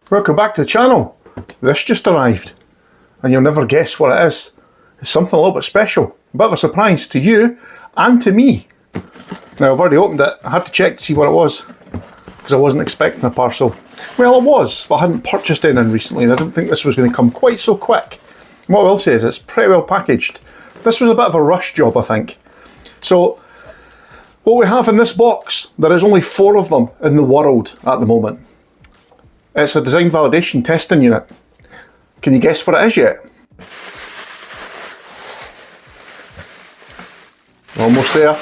Welcome back to the channel. This just arrived and you'll never guess what it is. It's something a little bit special, a bit of a surprise to you and to me. Now I've already opened it, I had to check to see what it was because I wasn't expecting a parcel. Well, it was, but I hadn't purchased anything recently and I didn't think this was going to come quite so quick. What I will say is it's pretty well packaged. This was a bit of a rush job, I think. So what we have in this box, there is only 4 of them in the world at the moment. It's a design validation testing unit. Can you guess what it is yet? Almost there.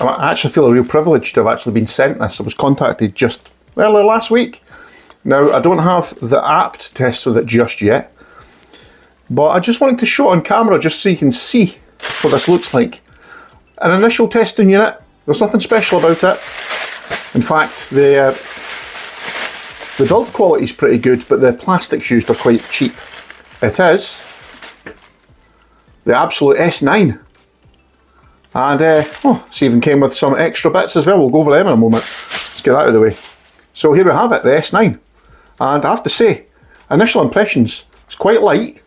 I actually feel a real privilege to have actually been sent this. I was contacted just earlier last week. Now, I don't have the app to test with it just yet, but I just wanted to show it on camera just so you can see what this looks like. An initial testing unit, there's nothing special about it. In fact, the build quality is pretty good, but the plastics used are quite cheap. It is the Abxylute S9. And this even came with some extra bits as well. We'll go over them in a moment. Let's get that out of the way. So here we have it, the S9. And I have to say, initial impressions, it's quite light.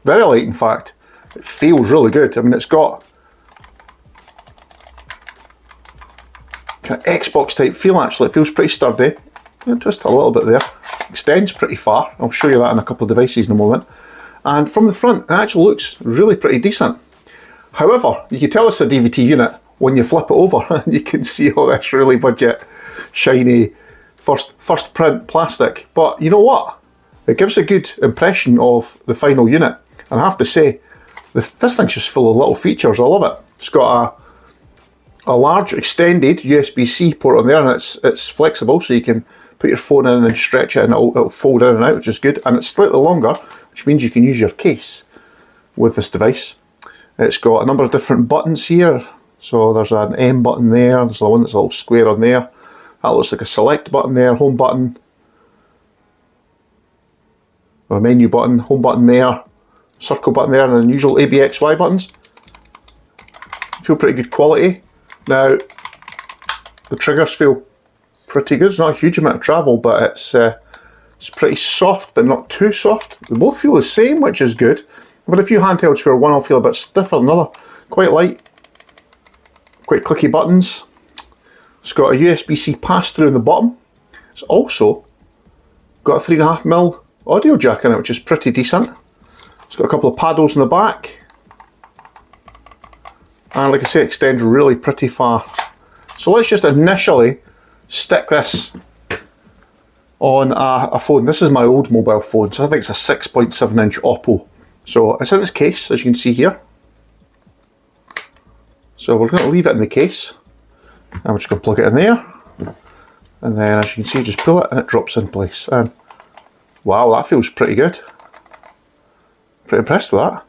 Very light, in fact. It feels really good. I mean, it's got kind of Xbox type feel actually. It feels pretty sturdy. Just a little bit there. Extends pretty far. I'll show you that in a couple of devices in a moment. And from the front, it actually looks really pretty decent. However, you can tell it's a DVT unit when you flip it over and you can see all this really budget, shiny, first print plastic. But you know what? It gives a good impression of the final unit. And I have to say, this thing's just full of little features. I love it. It's got a large extended USB-C port on there, and it's flexible, so you can put your phone in and stretch it and it'll fold in and out, which is good. And it's slightly longer, which means you can use your case with this device. It's got a number of different buttons here. So there's an M button there, there's the one that's a little square on there. That looks like a select button there, home button. Or a menu button, home button there, circle button there, and the usual ABXY buttons. Feel pretty good quality. Now, the triggers feel pretty good. It's not a huge amount of travel, but it's pretty soft, but not too soft. They both feel the same, which is good. But a few handhelds where one will feel a bit stiffer than another. Quite light, quite clicky buttons. It's got a USB-C pass-through in the bottom. It's also got a 3.5mm audio jack in it, which is pretty decent. It's got a couple of paddles in the back. And like I say, it extends really pretty far. So let's just initially stick this on a phone. This is my old mobile phone, so I think it's a 6.7-inch Oppo. So it's in its case, as you can see here. So we're going to leave it in the case. And we're just going to plug it in there. And then, as you can see, just pull it and it drops in place. And wow, that feels pretty good. Pretty impressed with that.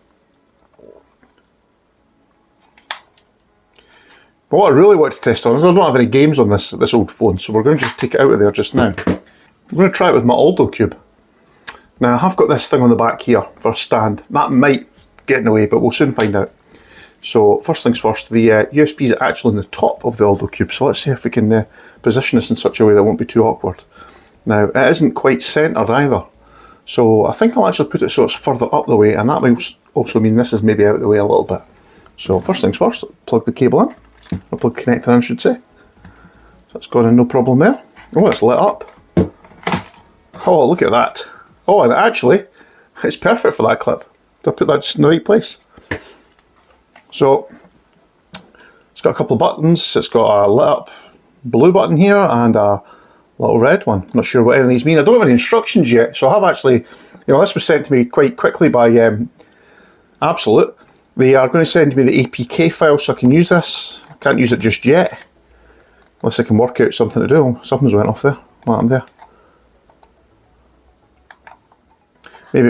But what I really want to test on is I don't have any games on this old phone, so we're going to just take it out of there just now. I'm going to try it with my Aldo Cube. Now I have got this thing on the back here for a stand. That might get in the way, but we'll soon find out. So first things first, the USB is actually on the top of the Aldo Cube, so let's see if we can position this in such a way that it won't be too awkward. Now it isn't quite centred either, so I think I'll actually put it so it's further up the way, and that will also mean this is maybe out of the way a little bit. So first things first, plug the cable in, or plug connector in I should say. So it's gone in no problem there. Oh, it's lit up. Oh, look at that. Oh, and actually, it's perfect for that clip. I put that just in the right place. So, it's got a couple of buttons. It's got a lit up blue button here and a little red one. Not sure what any of these mean. I don't have any instructions yet, so I have actually, this was sent to me quite quickly by Abxylute. They are going to send me the APK file so I can use this. I can't use it just yet, unless I can work out something to do. Something's went off there. What happened there?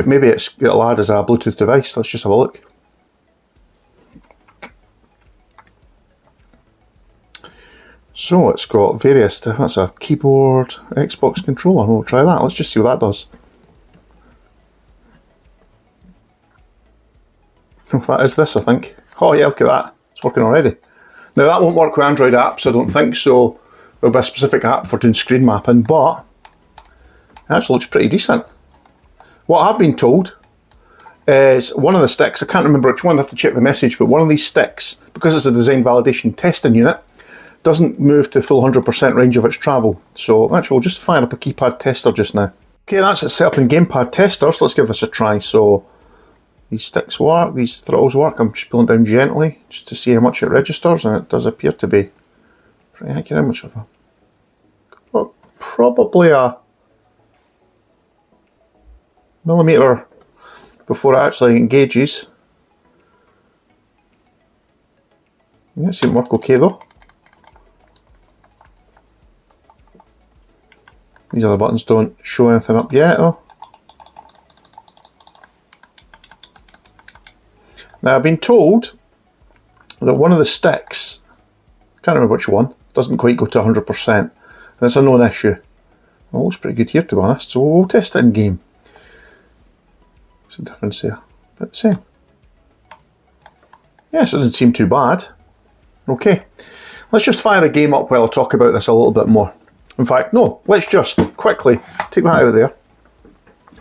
Maybe it'll add as a Bluetooth device. Let's just have a look. So it's got various, that's a keyboard, Xbox controller. We'll try that. Let's just see what that does. That is this, I think. Oh yeah, look at that. It's working already. Now that won't work with Android apps, I don't think, so there'll be a specific app for doing screen mapping, but it actually looks pretty decent. What I've been told is one of the sticks, I can't remember which one, I have to check the message, but one of these sticks, because it's a design validation testing unit, doesn't move to the full 100% range of its travel. So actually we'll just fire up a keypad tester just now. Okay, that's it set up in gamepad testers. Let's give this a try. So these sticks work, these throttles work. I'm just pulling down gently just to see how much it registers, and it does appear to be pretty accurate. How much of a, probably a millimetre before it actually engages. Yeah, it seemed to work okay though. These other buttons don't show anything up yet though. Now I've been told that one of the sticks, can't remember which one, doesn't quite go to 100%, and it's a known issue. Well, it looks pretty good here to be honest, so we'll test it in game. What's the difference there? About the same. Yes, it doesn't seem too bad. Okay, let's just fire a game up while I talk about this a little bit more. In fact, no, let's just quickly take that out of there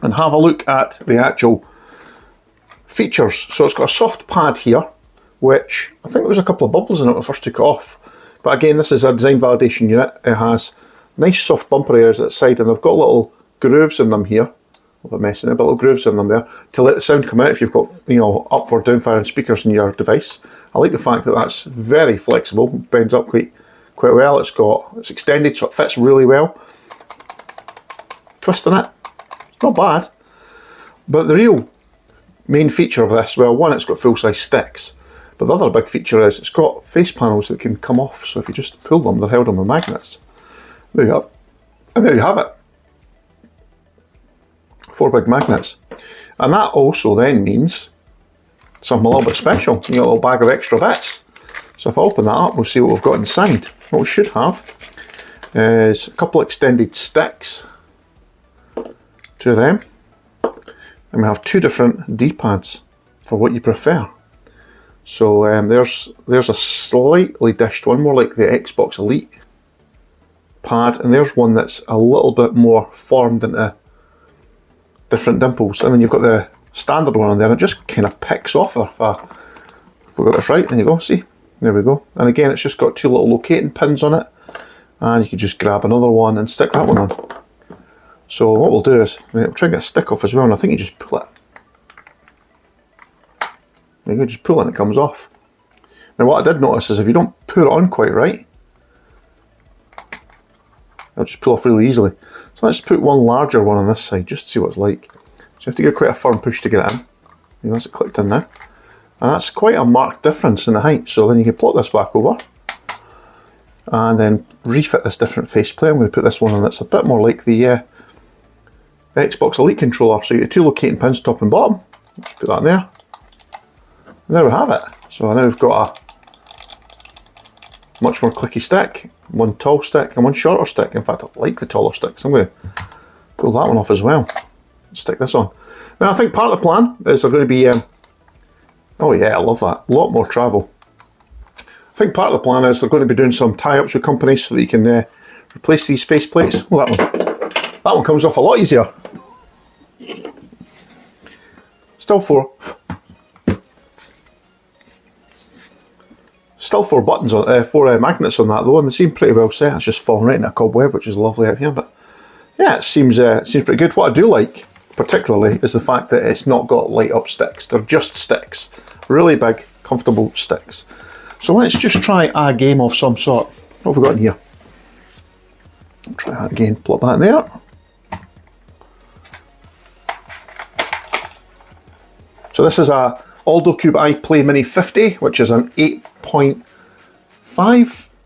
and have a look at the actual features. So it's got a soft pad here, which I think there was a couple of bubbles in it when I first took it off. But again, this is a design validation unit. It has nice soft bumper areas at the side, and they've got little grooves in them here. A bit messy there, but little grooves in them there to let the sound come out if you've got, you know, up or down firing speakers in your device. I like the fact that that's very flexible, bends up quite well. It's extended, so it fits really well. Twisting it, it's not bad. But the real main feature of this, well, one, it's got full-size sticks, but the other big feature is it's got face panels that can come off, so if you just pull them, they're held on with magnets. There you go. And there you have it. 4 big magnets. And that also then means something a little bit special. You got a little bag of extra bits. So if I open that up, we'll see what we've got inside. What we should have is a couple of extended sticks, 2 of them, and we have 2 different D-pads for what you prefer. So there's a slightly dished one, more like the Xbox Elite pad, and there's one that's a little bit more formed into different dimples, and then you've got the standard one on there, and it just kind of picks off if we got this right. There you go, see? There we go. And again, it's just got 2 little locating pins on it, and you can just grab another one and stick that one on. So what we'll do is, we'll try and get a stick off as well, and I think you just pull it. There you go, just pull it and it comes off. Now what I did notice is if you don't put it on quite right, it'll just pull off really easily. So let's put one larger one on this side, just to see what it's like. So you have to give quite a firm push to get it in. You know, it's clicked in now. And that's quite a marked difference in the height. So then you can plot this back over and then refit this different faceplate. I'm going to put this one on that's a bit more like the Xbox Elite controller. So you get 2 locating pins top and bottom. Let's put that in there. And there we have it. So now we've got a much more clicky stick, one tall stick and one shorter stick. In fact, I like the taller sticks. I'm going to pull that one off as well. Stick this on. Now I think part of the plan is they're going to be oh yeah, I love that. A lot more travel. I think part of the plan is they're going to be doing some tie-ups with companies so that you can replace these faceplates. Well, that one comes off a lot easier. Still 4 buttons on 4 magnets on that though, and they seem pretty well set. It's just falling right in a cobweb, which is lovely out here. But yeah, it seems pretty good. What I do like particularly is the fact that it's not got light up sticks. They're just sticks, really big, comfortable sticks. So let's just try a game of some sort. What have we got in here? I'll try that again. Plop that in there. So this is a Aldo Cube iPlay Mini 50, which is an 8.5,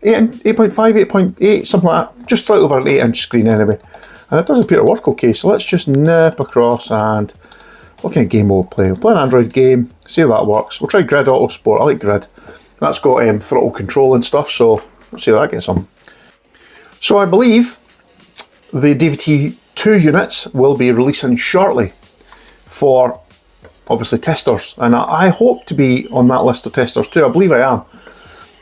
8.8, something like that. Just slightly over an 8-inch screen anyway. And it does appear to work okay, so let's just nip across and what kind of game we'll play? We'll play an Android game, see how that works. We'll try Grid Auto Sport. I like Grid. That's got throttle control and stuff, so we'll see how that gets on. So I believe the DVT2 units will be releasing shortly for obviously testers, and I hope to be on that list of testers too. I believe I am.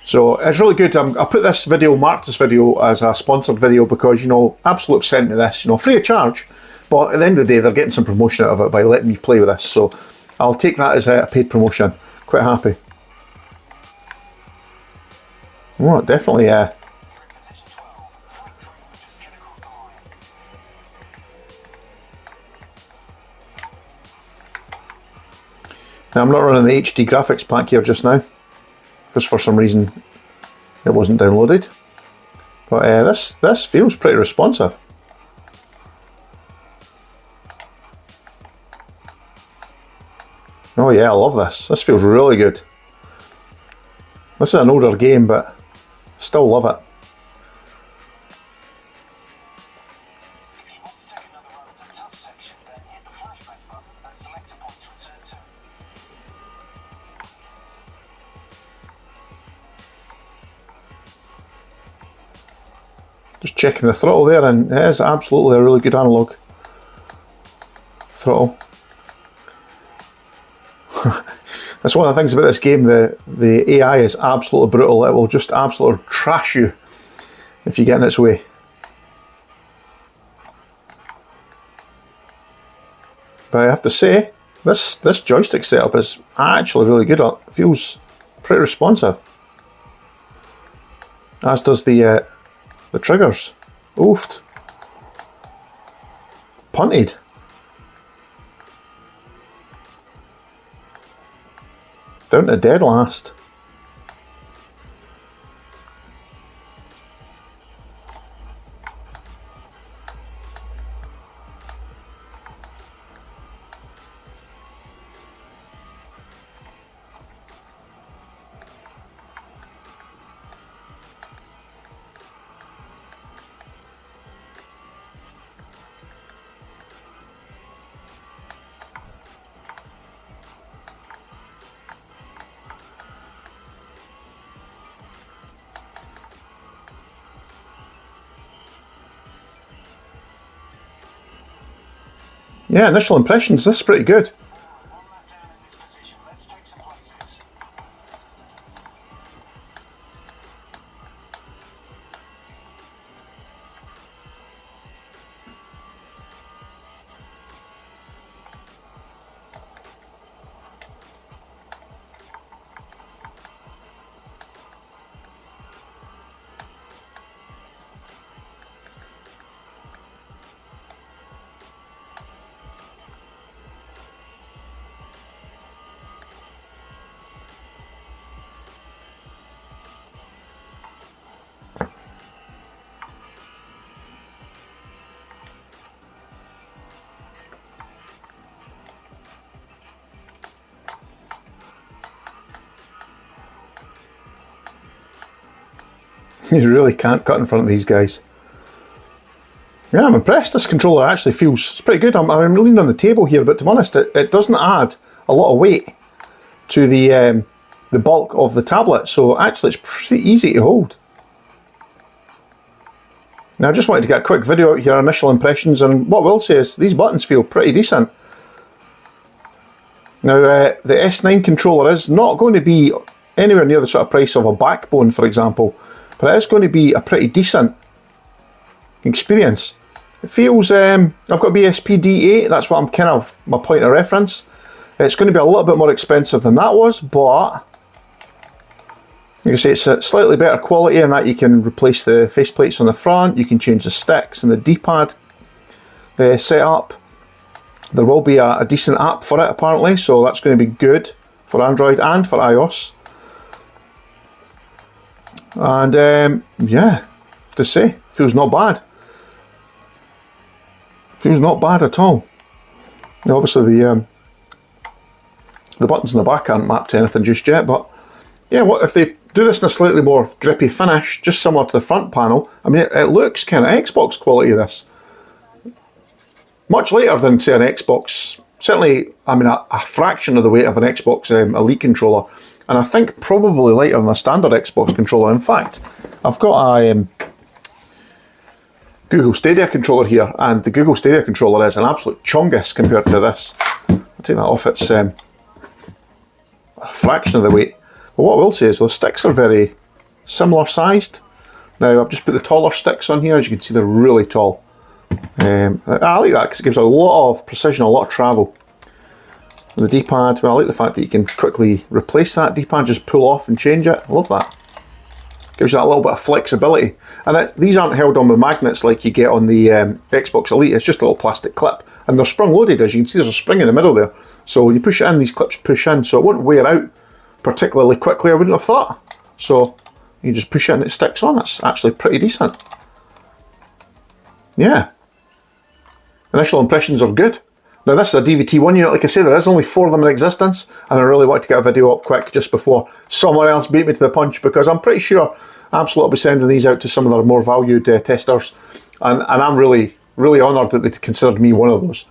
So it's really good. I put this video, marked this video as a sponsored video because, you know, Abxylute sent me this, you know, free of charge. But at the end of the day, they're getting some promotion out of it by letting me play with this. So I'll take that as a paid promotion. Quite happy. Oh, definitely, yeah. Now, I'm not running the HD graphics pack here just now, because for some reason it wasn't downloaded. But this feels pretty responsive. Oh yeah, I love this. This feels really good. This is an older game, but still love it. Just checking the throttle there, and it is absolutely a really good analog throttle. That's one of the things about this game, the AI is absolutely brutal. It will just absolutely trash you if you get in its way. But I have to say, this joystick setup is actually really good. It feels pretty responsive. As does the triggers. Oofed. Punted. Down to dead last. Yeah, initial impressions, this is pretty good. You really can't cut in front of these guys. Yeah, I'm impressed. This controller actually feels, it's pretty good. I'm leaning on the table here, but to be honest, it doesn't add a lot of weight to the bulk of the tablet, so actually it's pretty easy to hold. Now I just wanted to get a quick video out here, initial impressions, and what I will say is these buttons feel pretty decent. Now the S9 controller is not going to be anywhere near the sort of price of a Backbone, for example, but it is going to be a pretty decent experience. It feels, I've got BSP D8, that's what I'm kind of, my point of reference. It's going to be a little bit more expensive than that was, but like I say, it's a slightly better quality in that you can replace the faceplates on the front, you can change the sticks and the D-pad setup. There will be a decent app for it apparently, so that's going to be good for Android and for iOS. And yeah, to say, feels not bad. Feels not bad at all. Now, obviously the buttons on the back aren't mapped to anything just yet, but yeah, what if they do this in a slightly more grippy finish, just similar to the front panel? I mean, it looks kind of Xbox quality, this. Much lighter than, say, an Xbox. Certainly, I mean, a fraction of the weight of an Xbox Elite controller. And I think probably lighter than a standard Xbox controller. In fact, I've got a Google Stadia controller here, and the Google Stadia controller is an absolute chongus compared to this. I'll take that off, it's a fraction of the weight. But what I will say is those sticks are very similar sized. Now I've just put the taller sticks on here. As you can see, they're really tall. I like that because it gives a lot of precision, a lot of travel. And the D-pad, well, I like the fact that you can quickly replace that D-pad, just pull off and change it. I love that. Gives you that little bit of flexibility. And these aren't held on with magnets like you get on the Xbox Elite. It's just a little plastic clip. And they're sprung loaded, as you can see. There's a spring in the middle there. So when you push it in, these clips push in. So it won't wear out particularly quickly, I wouldn't have thought. So you just push it and it sticks on. It's actually pretty decent. Yeah. Initial impressions are good. Now this is a DVT-1 unit, like I say, there is only 4 of them in existence, and I really wanted to get a video up quick just before someone else beat me to the punch, because I'm pretty sure Abxylute will be sending these out to some of their more valued testers, and I'm really, really honoured that they considered me one of those.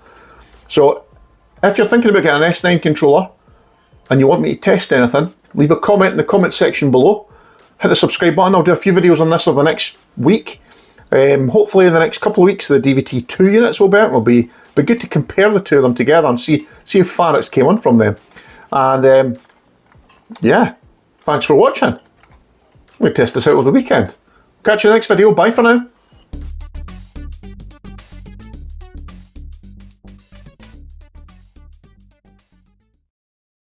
So if you're thinking about getting an S9 controller, and you want me to test anything, leave a comment in the comment section below, hit the subscribe button. I'll do a few videos on this over the next week. Hopefully in the next couple of weeks the DVT-2 units will be out. It'll be good to compare the two of them together and see how far it's came on from them. And yeah, thanks for watching. We'll test this out over the weekend. Catch you in the next video. Bye for now.